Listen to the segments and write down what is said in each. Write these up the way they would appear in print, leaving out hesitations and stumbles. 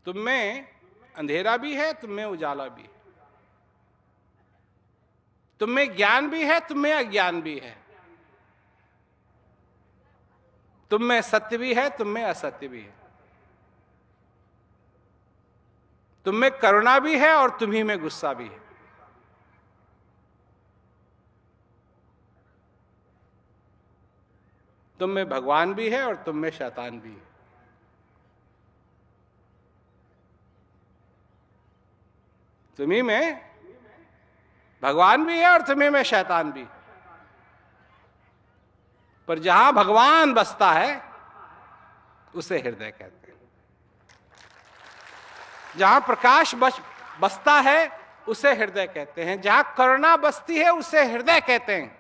तुम में अंधेरा भी है, तुम में उजाला भी है, तुम में ज्ञान भी है, तुम में अज्ञान भी है, तुम में सत्य भी है, तुम में असत्य भी है, तुम में करुणा भी है और तुम्ही में गुस्सा भी है। तुम में भगवान भी है और तुम में शैतान भी है। तुम्ही में भगवान भी है और तुम्ही में शैतान भी। पर जहां भगवान बसता है उसे हृदय कहते हैं। जहां प्रकाश बसता है उसे हृदय कहते हैं। जहां करुणा बसती है उसे हृदय कहते हैं।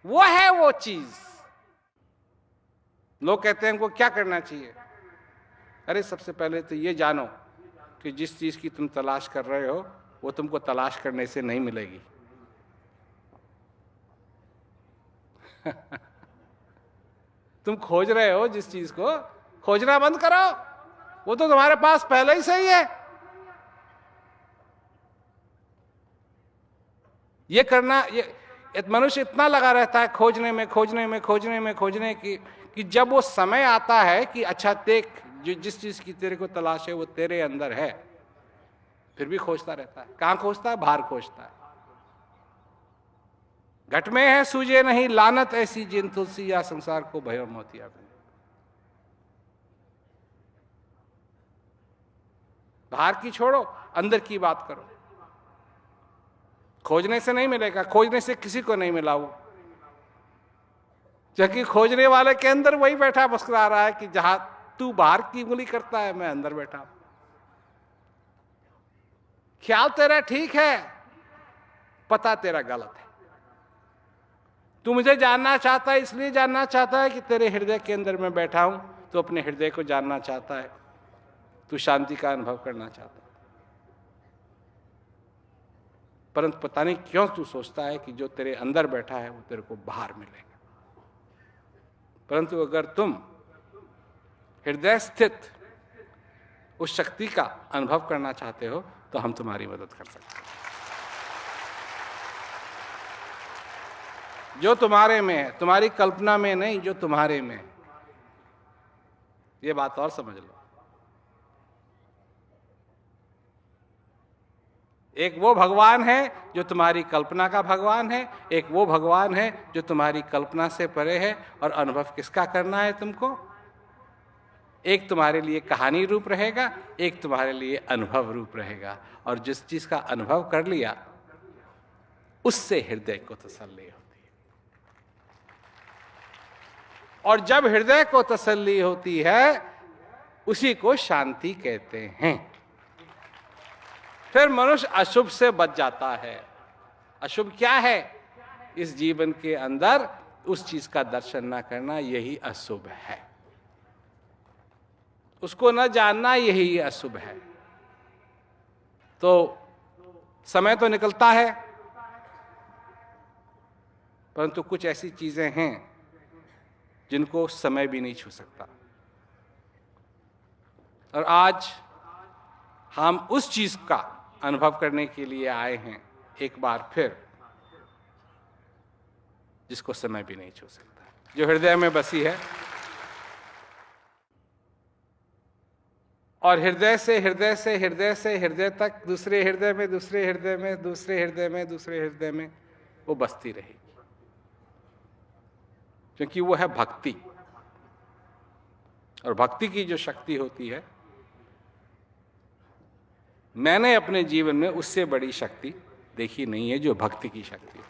वो है वो चीज। लोग कहते हैं उनको क्या करना चाहिए? अरे सबसे पहले तो ये जानो कि जिस चीज की तुम तलाश कर रहे हो वो तुमको तलाश करने से नहीं मिलेगी। तुम खोज रहे हो जिस चीज को, खोजना बंद करो, वो तो तुम्हारे पास पहले ही से ही है। ये करना, ये मनुष्य इतना लगा रहता है खोजने में खोजने कि जब वो समय आता है कि अच्छा देख, जो जिस चीज की तेरे को तलाश है वो तेरे अंदर है, फिर भी खोजता रहता है। कहां खोजता है? बाहर खोजता है। घट में है सूझे नहीं लानत ऐसी जिन तुलसी या संसार को भयो मोतिया बने। बाहर की छोड़ो, अंदर की बात करो। खोजने से नहीं मिलेगा, खोजने से किसी को नहीं मिला वो, क्योंकि खोजने वाले के अंदर वही बैठा मुस्कुरा रहा है कि जहां तू बाहर की उंगली करता है मैं अंदर बैठा हूं। ख्याल तेरा ठीक है, पता तेरा गलत है। तू मुझे जानना चाहता है, इसलिए जानना चाहता है कि तेरे हृदय के अंदर मैं बैठा हूं। तो अपने हृदय को जानना चाहता है, तू शांति का अनुभव करना चाहता है। परंतु पता नहीं क्यों तू सोचता है कि जो तेरे अंदर बैठा है वो तेरे को बाहर मिलेगा। परंतु अगर तुम हृदय स्थित उस शक्ति का अनुभव करना चाहते हो तो हम तुम्हारी मदद कर सकते हैं। जो तुम्हारे में है, तुम्हारी कल्पना में नहीं, जो तुम्हारे में है। ये बात और समझ लो। एक वो भगवान है जो तुम्हारी कल्पना का भगवान है, एक वो भगवान है जो तुम्हारी कल्पना से परे है। और अनुभव किसका करना है तुमको? एक तुम्हारे लिए कहानी रूप रहेगा, एक तुम्हारे लिए अनुभव रूप रहेगा। और जिस चीज का अनुभव कर लिया उससे हृदय को तसल्ली होती है। और जब हृदय को तसल्ली होती है उसी को शांति कहते हैं। फिर मनुष्य अशुभ से बच जाता है। अशुभ क्या है? इस जीवन के अंदर उस चीज का दर्शन ना करना, यही अशुभ है। उसको न जानना, यही अशुभ है। तो समय तो निकलता है, परंतु कुछ ऐसी चीजें हैं जिनको समय भी नहीं छू सकता। और आज हम उस चीज का अनुभव करने के लिए आए हैं एक बार फिर, जिसको समय भी नहीं छू सकता, जो हृदय में बसी है। और हृदय से हृदय से हृदय से हृदय तक, दूसरे हृदय में, दूसरे हृदय में, दूसरे हृदय में, दूसरे हृदय में वो बसती रहेगी, क्योंकि वो है भक्ति। और भक्ति की जो शक्ति होती है, मैंने अपने जीवन में उससे बड़ी शक्ति देखी नहीं है जो भक्ति की शक्ति है।